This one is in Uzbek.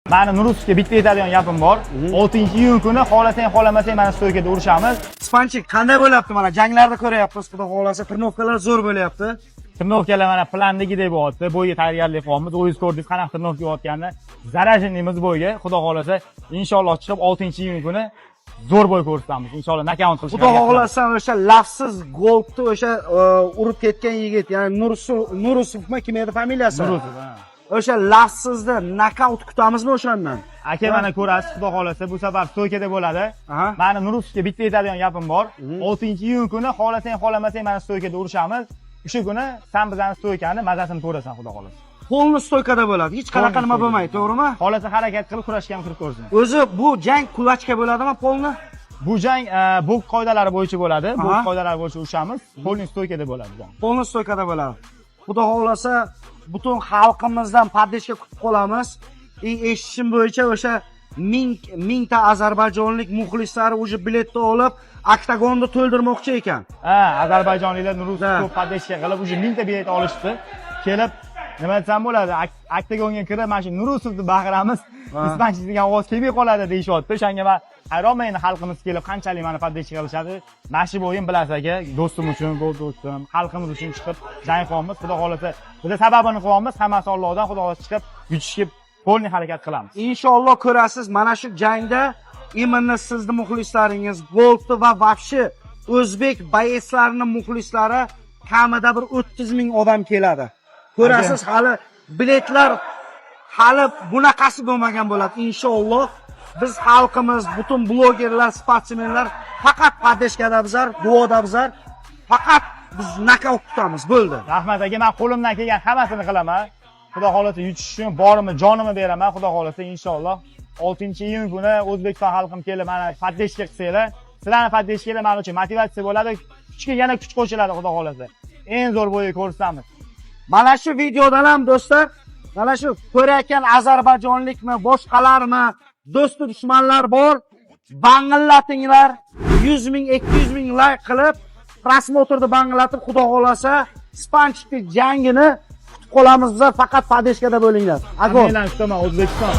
Mani Nurusovga bitta aytadigan gapim bor. 6-iyun kuni xohlasang xohlamasang mana stoykada urishamiz. Spanchik qanday bo'lyapti mana janglarda ko'ryapmiz, xudo xolasa tirnovkalar zo'r bo'lyapti. Tirnovkalar mana plandagidek bo'lyapti. Bo'yga tayyorgarlik qilyapmiz. O'zingiz ko'rdingiz qanaqa tirnovka bo'layotganini. Zarajinimiz bo'yga, xudo xolasa inshaalloh chiqib 6-iyun kuni zo'r bo'y ko'rsatamiz. Inshaalloh nokaut qilishga. Xudo xolasa o'sha lafsiz golni o'sha urib ketgan yigit, ya'ni Nurusovmi kim edi familiyasi? Nurusov. O'sha lafsizda nokaut kutamizmi o'shandan? Aka mana ko'rasiz, xudo xolasa bu safar stoykada bo'ladi. Mani Nurusovga bitta aytadigan gapim bor. 6-iyun kuni xohlasang xohlamasang mana stoykada urishamiz. O'sha kuni sen bizani stoykani mazasini ko'rasan, xudo xolasa. Polni stoykada bo'ladi. Hech qanaqa nima bo'lmaydi, to'g'rimi? Xolasa harakat qilib kurashga ham kirib ko'rsin. O'zi bu jang kulachka bo'ladimi polni? Bu jang boks qoidalari bo'yicha bo'ladi. Boks qoidalari bo'yicha urushamiz. Polni stoykada bo'ladi. Polni stoykada bo'ladi. Xudo xolasa butun xalqimizdan podдержка kutib qolamiz. Eshitishim bo'yicha o'sha mingta ozarbayjonlik muxlislar o'sha biletni olib oktagonni to'ldirmoqchi ekan. Ozarbayjonliklar Nurusovga ko'p podдержка qilib o'sha mingta bilet olishdi. Kelib nima desam bo'ladi? Oktagonga kirib mana shu Nurusovni baqiramiz. Ispanchiz degan ovoz kelmay qoladi deyishyapti. O'shanga men hayronman, endi xalqimiz kelib qanchalik meni podдержка qilishadi. Mashib o'yin bilasiz aka, do'stim uchun, do'stim, xalqimiz uchun chiqib jang qilamiz. Xudo xolasa biz sababini qilyapmiz. Hammasi Allohdan, xudo xolasa chiqib yutishga polni harakat qilamiz. Inshaalloh ko'rasiz, mana shu jangda imonni sizni muxlislaringiz, Goldni va vobshe o'zbek boyeslarning muxlislari kamida bir 30 ming odam keladi. Ko'rasiz, hali biletlar hali bunaqasi bo'lmagan bo'ladi. Inshaalloh biz xalqimiz, butun blogerlar, sportsmenlar faqat podдержкада bizlar, duoda bizlar, faqat biz nokaut tutamiz, bo'ldi. Rahmat aka, men qo'limdan kelgan hammasini qilaman. Xudo xolasa yutish uchun borimni, jonimni beraman. Xudo xolasa inshaalloh 6-iyun kuni O'zbekiston xalqim kelib mana podдержка qilsanglar, sizlarning podдержкаlar men uchun motivatsiya bo'ladi. Kuchga yana kuch qo'shiladi, xudo xolasa. Eng zo'r bo'yi ko'rsatamiz. Mana shu videodan ham do'stlar, mana shu ko'rayotgan ozarbayjonlikmi, boshqalarmi, do'st dushmanlar bor. Bangillatinglar, 100 ming, 200 ming like qilib, prosmotrni bangillatib, xudo xolasa Spanchikning jangini kutib qolamiz. Faqat podдержкада bo'linglar. Ago. Men O'zbekiston